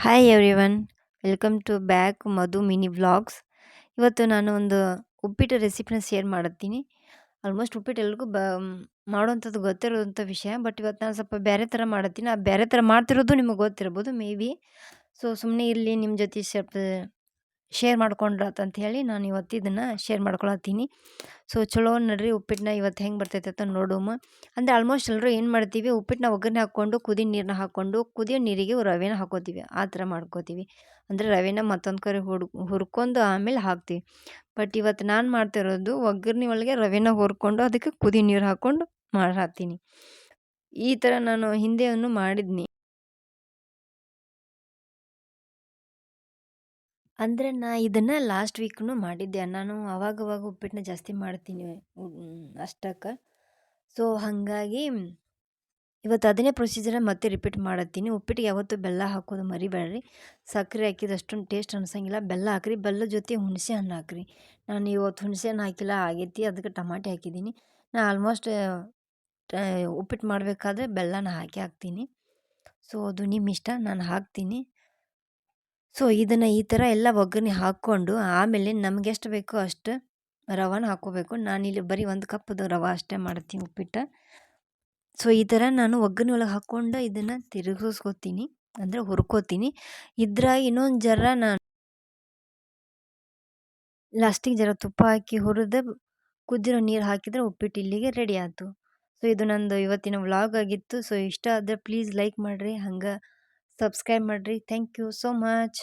Hi everyone, welcome to back Madhu mini vlogs. ಇವತ್ತು ನಾನು ಒಂದು ಉಪ್ಪಿಟ್ಟು ರೆಸಿಪಿನ ಶೇರ್ ಮಾಡುತ್ತೀನಿ. ಆಲ್ಮೋಸ್ಟ್ ಉಪ್ಪಿಟ್ಟು ಎಲ್ರಿಗೂ ಮಾಡುವಂಥದ್ದು ಗೊತ್ತಿರೋಂಥ ವಿಷಯ. ಬಟ್ ಇವತ್ತು ನಾನು ಸ್ವಲ್ಪ ಬೇರೆ ಥರ ಮಾಡತ್ತೀನಿ. ಆ ಬೇರೆ ಥರ ಮಾಡ್ತಿರೋದು ನಿಮಗೆ ಗೊತ್ತಿರ್ಬೋದು ಮೇ ಬಿ. ಸೊ ಸುಮ್ಮನೆ ಇಲ್ಲಿ ನಿಮ್ಮ ಜೊತೆ ಸ್ವಲ್ಪ ಶೇರ್ ಮಾಡ್ಕೊಂಡ್ರಾತಂತ ಹೇಳಿ ನಾನು ಇವತ್ತು ಇದನ್ನು ಶೇರ್ ಮಾಡ್ಕೊಳತ್ತೀನಿ. ಸೊ ಚಲೋ ನಡ್ರಿ, ಉಪ್ಪಿಟ್ಟನ್ನ ಇವತ್ತು ಹೆಂಗೆ ಬರ್ತೈತೆ ಅಂತ ನೋಡೋಮ. ಅಂದರೆ ಆಲ್ಮೋಸ್ಟ್ ಎಲ್ಲರೂ ಏನು ಮಾಡ್ತೀವಿ, ಉಪ್ಪಿಟ್ಟನ್ನ ಒಗ್ಗರಣೆ ಹಾಕ್ಕೊಂಡು ನೀರನ್ನ ಹಾಕ್ಕೊಂಡು ಕುದಿಯೋ ನೀರಿಗೆ ರವೆನ ಹಾಕೋತೀವಿ. ಆ ಥರ ಮಾಡ್ಕೋತೀವಿ. ಅಂದರೆ ರವೆನ ಮತ್ತೊಂದು ಕಡೆ ಹುರ್ಕೊಂಡು ಆಮೇಲೆ ಹಾಕ್ತೀವಿ. ಬಟ್ ಇವತ್ತು ನಾನು ಮಾಡ್ತಿರೋದು ಒಗ್ಗರಣೆ ಒಳಗೆ ರವೆನ ಹುರ್ಕೊಂಡು ಅದಕ್ಕೆ ಕುದಿ ನೀರು ಹಾಕ್ಕೊಂಡು ಮಾಡತ್ತೀನಿ. ಈ ಥರ ನಾನು ಹಿಂದೆಯನ್ನು ಮಾಡಿದ್ನಿ. ಅಂದರೆ ಇದನ್ನು ಲಾಸ್ಟ್ ವೀಕ್ನು ಮಾಡಿದ್ದೆ. ನಾನು ಅವಾಗವಾಗ ಉಪ್ಪಿಟ್ಟನ್ನ ಜಾಸ್ತಿ ಮಾಡ್ತೀನಿ ಅಷ್ಟಕ್ಕೆ. ಸೊ ಹಾಗಾಗಿ ಇವತ್ತು ಅದನ್ನೇ ಪ್ರೊಸೀಜರ ಮತ್ತೆ ರಿಪೀಟ್ ಮಾಡತ್ತೀನಿ. ಉಪ್ಪಿಟ್ಟಿಗೆ ಯಾವತ್ತೂ ಬೆಲ್ಲ ಹಾಕೋದು ಮರಿಬೇಡ್ರಿ. ಸಕ್ಕರೆ ಹಾಕಿದ್ರೆ ಅಷ್ಟೊಂದು ಟೇಸ್ಟ್ ಅನ್ಸಂಗಿಲ್ಲ. ಬೆಲ್ಲ ಹಾಕ್ರಿ, ಬೆಲ್ಲದ ಜೊತೆ ಹುಣಸೆ ಹಣ್ಣು ಹಾಕ್ರಿ. ನಾನು ಇವತ್ತು ಹುಣಸೆ ಹಣ್ಣು ಹಾಕಿಲ್ಲ, ಆಗೈತಿ, ಅದಕ್ಕೆ ಟಮಾಟೆ ಹಾಕಿದ್ದೀನಿ. ನಾನು ಆಲ್ಮೋಸ್ಟ್ ಉಪ್ಪಿಟ್ಟು ಮಾಡಬೇಕಾದ್ರೆ ಬೆಲ್ಲನ ಹಾಕ್ತೀನಿ. ಸೊ ಅದು ನಿಮ್ಮ ಇಷ್ಟ, ನಾನು ಹಾಕ್ತೀನಿ. ಸೊ ಇದನ್ನು ಈ ಥರ ಎಲ್ಲ ಒಗ್ಗರಣೆ ಹಾಕ್ಕೊಂಡು ಆಮೇಲೆ ನಮ್ಗೆ ಎಷ್ಟು ಬೇಕೋ ಅಷ್ಟು ರವಾನ ಹಾಕ್ಕೋಬೇಕು. ನಾನಿಲ್ಲಿ ಬರೀ 1 ಕಪ್ಪದು ರವೆ ಅಷ್ಟೇ ಮಾಡ್ತೀನಿ ಉಪ್ಪಿಟ್ಟು. ಸೊ ಈ ಥರ ನಾನು ಒಗ್ಗರಣೆ ಒಳಗೆ ಹಾಕ್ಕೊಂಡು ಇದನ್ನು ತಿರುಗಿಸ್ಕೊತೀನಿ, ಅಂದರೆ ಹುರ್ಕೋತೀನಿ. ಇದ್ರಾಗ ಇನ್ನೊಂದು ಜರ ನಾನು ಲಾಸ್ಟಿಗೆ ಜರ ತುಪ್ಪ ಹಾಕಿ ಹುರಿದು ಕುದಿರೋ ನೀರು ಹಾಕಿದರೆ ಉಪ್ಪಿಟ್ಟು ಇಲ್ಲಿಗೆ ರೆಡಿ ಆಯ್ತು. ಸೊ ಇದು ನಂದು ಇವತ್ತಿನ ವ್ಲಾಗ್ ಆಗಿತ್ತು. ಸೊ ಇಷ್ಟ ಆದರೆ ಪ್ಲೀಸ್ ಲೈಕ್ ಮಾಡಿರಿ, ಹಂಗೆ ಸಬ್ಸ್ಕ್ರೈಬ್ ಮಾಡಿರಿ. Thank you so much.